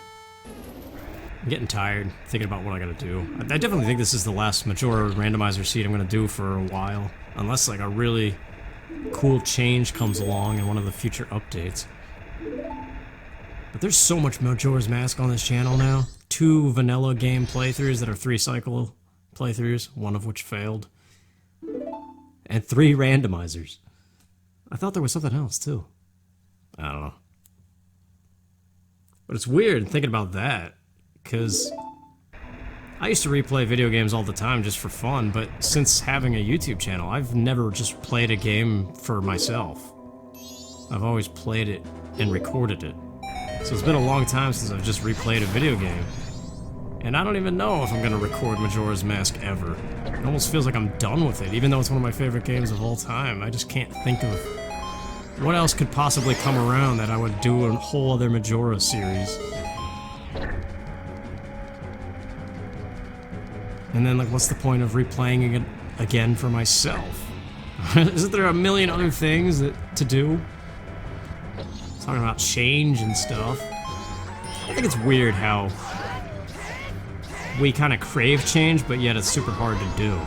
I'm getting tired, thinking about what I gotta do. I definitely think this is the last Majora Randomizer seed I'm gonna do for a while. Unless like a really cool change comes along in one of the future updates. But there's so much Majora's Mask on this channel now. 2 vanilla game playthroughs that are 3 cycle playthroughs, one of which failed. And 3 randomizers. I thought there was something else, too. I don't know. But it's weird thinking about that, because I used to replay video games all the time just for fun, but since having a YouTube channel, I've never just played a game for myself. I've always played it and recorded it. So it's been a long time since I've just replayed a video game. And I don't even know if I'm gonna record Majora's Mask ever. It almost feels like I'm done with it, even though it's one of my favorite games of all time. I just can't think of what else could possibly come around that I would do a whole other Majora series. And then, like, what's the point of replaying it again for myself? Isn't there a million other things to do? Talking about change and stuff. I think it's weird how we kind of crave change, but yet it's super hard to do.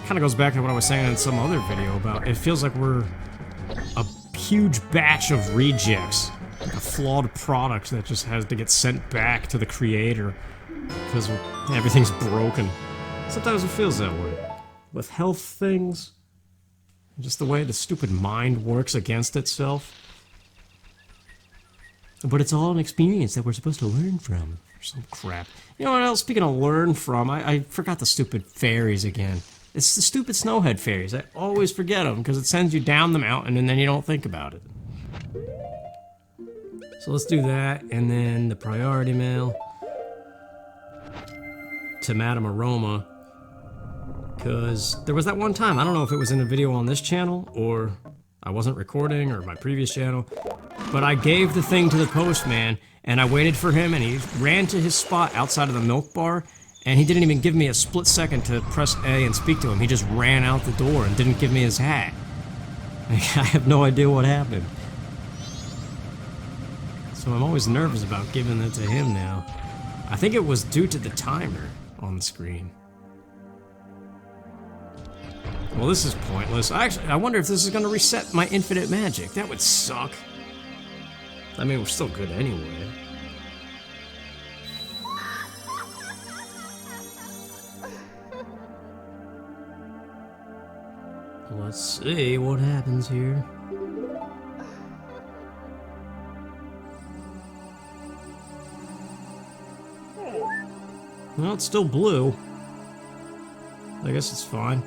Kind of goes back to what I was saying in some other video about it feels like we're a huge batch of rejects, like a flawed product that just has to get sent back to the creator because everything's broken. Sometimes it feels that way. With health things, just the way the stupid mind works against itself. But it's all an experience that we're supposed to learn from, or some crap. You know what else, speaking of learn from, I forgot the stupid fairies again. It's the stupid Snowhead fairies. I always forget them, because it sends you down the mountain and then you don't think about it. So let's do that, and then the priority mail to Madame Aroma. Because there was that one time, I don't know if it was in a video on this channel, or I wasn't recording, or my previous channel, but I gave the thing to the postman, and I waited for him, and he ran to his spot outside of the milk bar, and he didn't even give me a split second to press A and speak to him. He just ran out the door and didn't give me his hat. I have no idea what happened. So I'm always nervous about giving it to him now. I think it was due to the timer on the screen. Well, this is pointless. Actually, I wonder if this is going to reset my infinite magic. That would suck. I mean, we're still good anyway. Let's see what happens here. Well, it's still blue. I guess it's fine.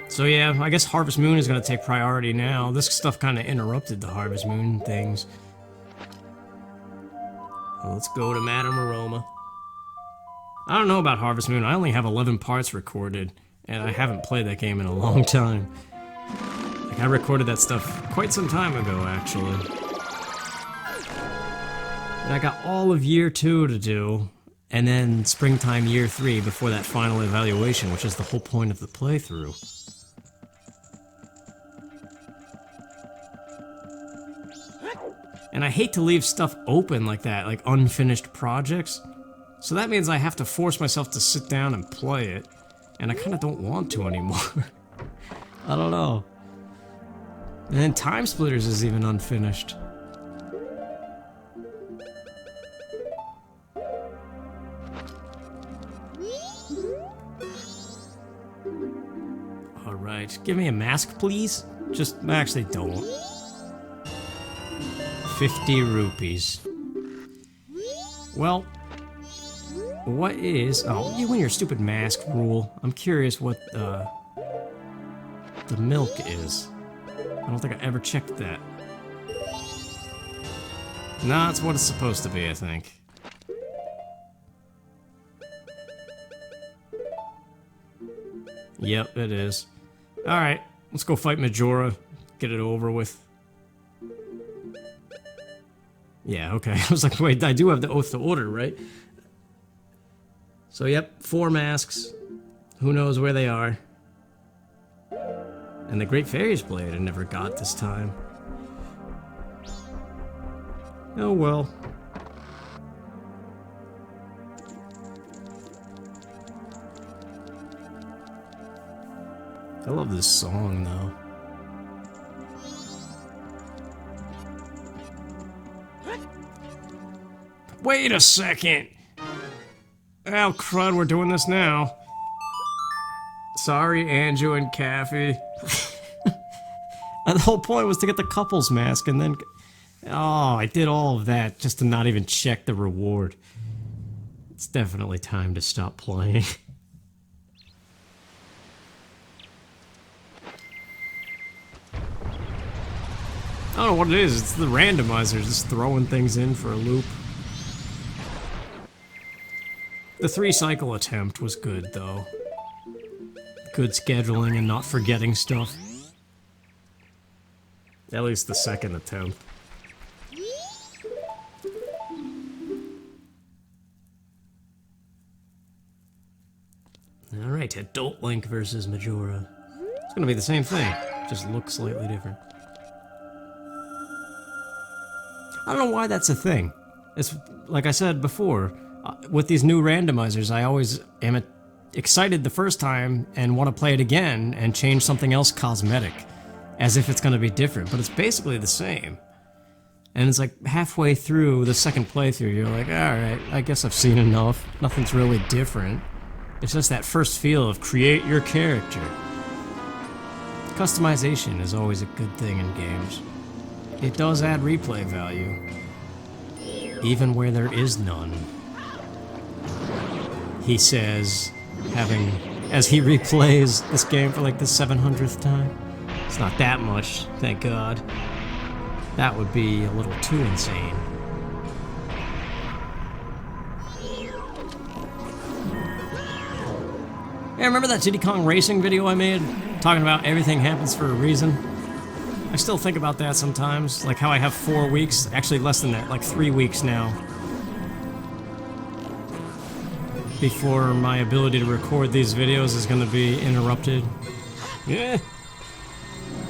So yeah, I guess Harvest Moon is gonna take priority now. This stuff kind of interrupted the Harvest Moon things. Well, let's go to Madame Aroma. I don't know about Harvest Moon. I only have 11 parts recorded, and I haven't played that game in a long time. Like, I recorded that stuff quite some time ago, actually. And I got all of Year 2 to do, and then Springtime Year 3 before that final evaluation, which is the whole point of the playthrough. And I hate to leave stuff open like that, like unfinished projects. So that means I have to force myself to sit down and play it. And I kind of don't want to anymore. I don't know. And then Time Splitters is even unfinished. Alright, give me a mask, please. Just, actually don't. 50 rupees. Well, what is... Oh, you win your stupid mask rule. I'm curious what the milk is. I don't think I ever checked that. Nah, that's what it's supposed to be, I think. Yep, it is. Alright, let's go fight Majora. Get it over with. Yeah, okay. I was like, wait, I do have the Oath to Order, right? So, yep, 4 masks. Who knows where they are. And the Great Fairies Blade I never got this time. Oh well. I love this song, though. Wait a second! Oh, crud, we're doing this now. Sorry, Anju and Kafei. The whole point was to get the couples mask, and then... Oh, I did all of that just to not even check the reward. It's definitely time to stop playing. I don't know what it is, it's the randomizer just throwing things in for a loop. The 3-cycle attempt was good, though. Good scheduling and not forgetting stuff. At least the second attempt. Alright, Adult Link versus Majora. It's gonna be the same thing, just looks slightly different. I don't know why that's a thing. It's like I said before, with these new randomizers, I always am excited the first time and want to play it again and change something else cosmetic, as if it's going to be different, but it's basically the same. And it's like halfway through the second playthrough, you're like, alright, I guess I've seen enough. Nothing's really different. It's just that first feel of create your character. Customization is always a good thing in games. It does add replay value, even where there is none. He says, as he replays this game for like the 700th time. It's not that much, thank God. That would be a little too insane. Yeah, remember that Diddy Kong Racing video I made? Talking about everything happens for a reason? I still think about that sometimes, like how I have 4 weeks, actually less than that, like 3 weeks now, before my ability to record these videos is gonna be interrupted. Yeah.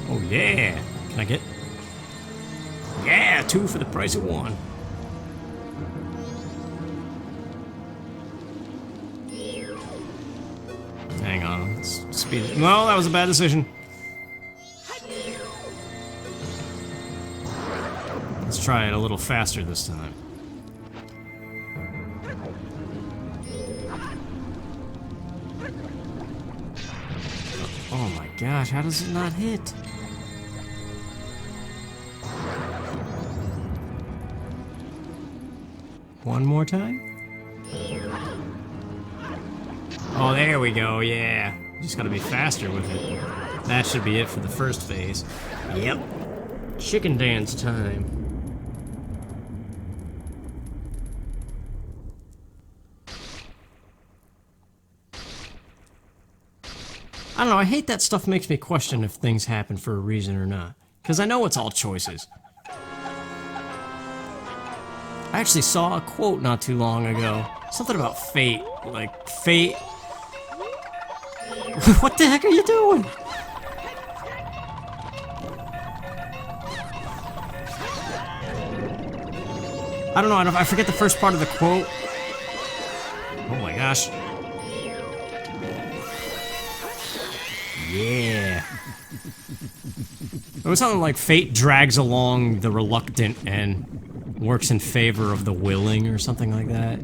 Oh yeah. Can I get... Yeah, 2 for the price of 1. Hang on, let's speed it. No, that was a bad decision. Let's try it a little faster this time. Oh my gosh, how does it not hit? One more time? Oh, there we go, yeah. Just gotta be faster with it. That should be it for the first phase. Yep. Chicken dance time. I don't know, I hate that stuff makes me question if things happen for a reason or not. Because I know it's all choices. I actually saw a quote not too long ago. Something about fate. Like, fate... What the heck are you doing? I don't know, I forget the first part of the quote. Oh my gosh. Yeah. It was something like fate drags along the reluctant and works in favor of the willing or something like that.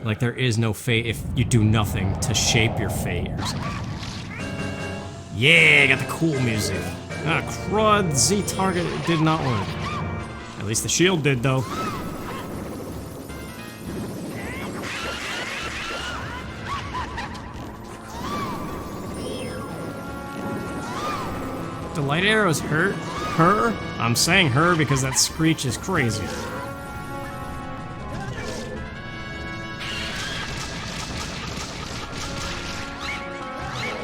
Like there is no fate if you do nothing to shape your fate or something. Yeah, got the cool music. Ah, crud, Z-target did not work. At least the shield did though. The light arrows hurt her? I'm saying her because that screech is crazy.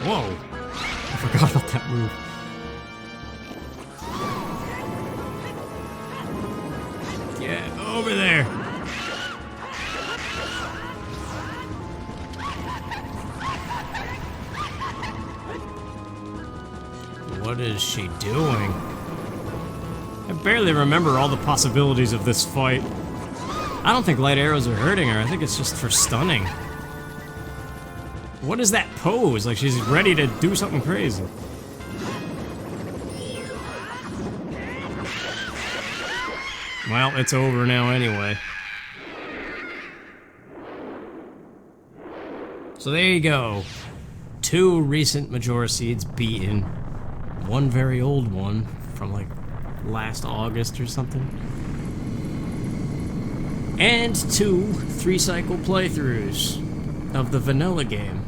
Whoa! I forgot about that move. Get over there! What is she doing? I barely remember all the possibilities of this fight. I don't think light arrows are hurting her, I think it's just for stunning. What is that pose? Like she's ready to do something crazy. Well, it's over now anyway. So there you go. 2 recent Majora seeds beaten. 1 very old one from like last August or something. And 2 3-cycle playthroughs of the vanilla game.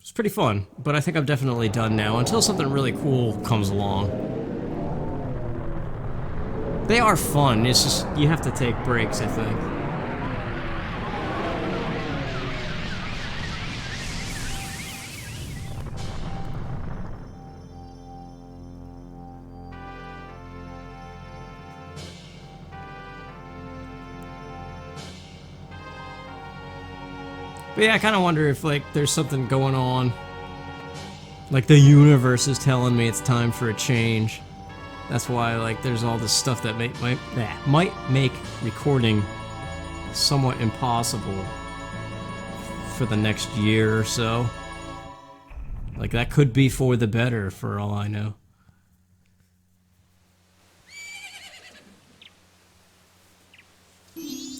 It's pretty fun, but I think I'm definitely done now until something really cool comes along. They are fun, it's just you have to take breaks, I think. But yeah, I kind of wonder if, like, there's something going on. Like, the universe is telling me it's time for a change. That's why, like, there's all this stuff that might make recording somewhat impossible for the next year or so. Like, that could be for the better, for all I know.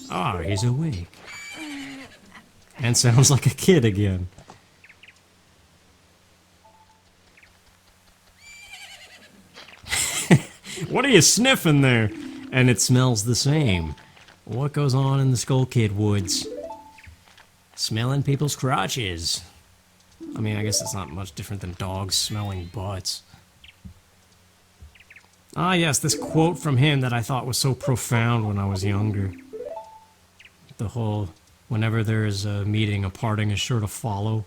Ah, he's awake. And sounds like a kid again. What are you sniffing there? And it smells the same. What goes on in the Skull Kid woods? Smelling people's crotches. I mean, I guess it's not much different than dogs smelling butts. Ah, yes, this quote from him that I thought was so profound when I was younger. The whole... Whenever there is a meeting, a parting is sure to follow.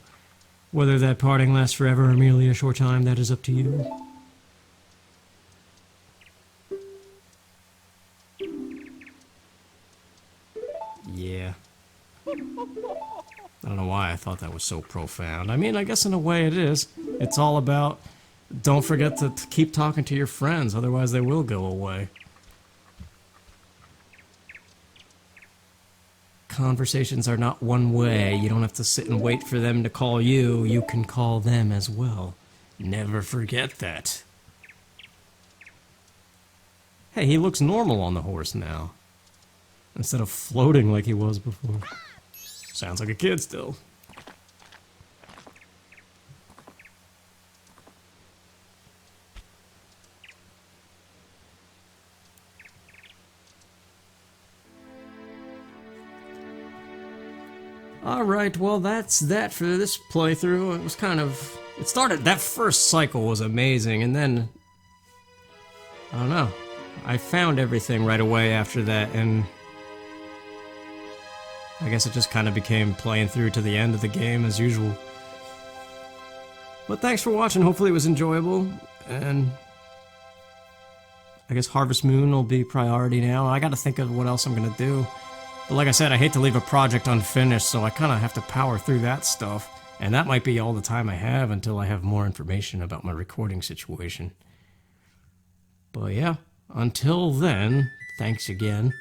Whether that parting lasts forever or merely a short time, that is up to you. Yeah. I don't know why I thought that was so profound. I mean, I guess in a way it is. It's all about, don't forget to keep talking to your friends, otherwise they will go away. Conversations are not one way. You don't have to sit and wait for them to call you. You can call them as well. Never forget that. Hey, he looks normal on the horse now. Instead of floating like he was before. Sounds like a kid still. Alright, well that's that for this playthrough. It was kind of... It started... That first cycle was amazing, and then... I don't know. I found everything right away after that, and... I guess it just kind of became playing through to the end of the game as usual. But thanks for watching, hopefully it was enjoyable, and... I guess Harvest Moon will be priority now. I gotta think of what else I'm gonna do. But like I said, I hate to leave a project unfinished, so I kind of have to power through that stuff. And that might be all the time I have until I have more information about my recording situation. But yeah, until then, thanks again.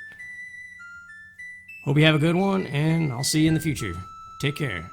Hope you have a good one, and I'll see you in the future. Take care.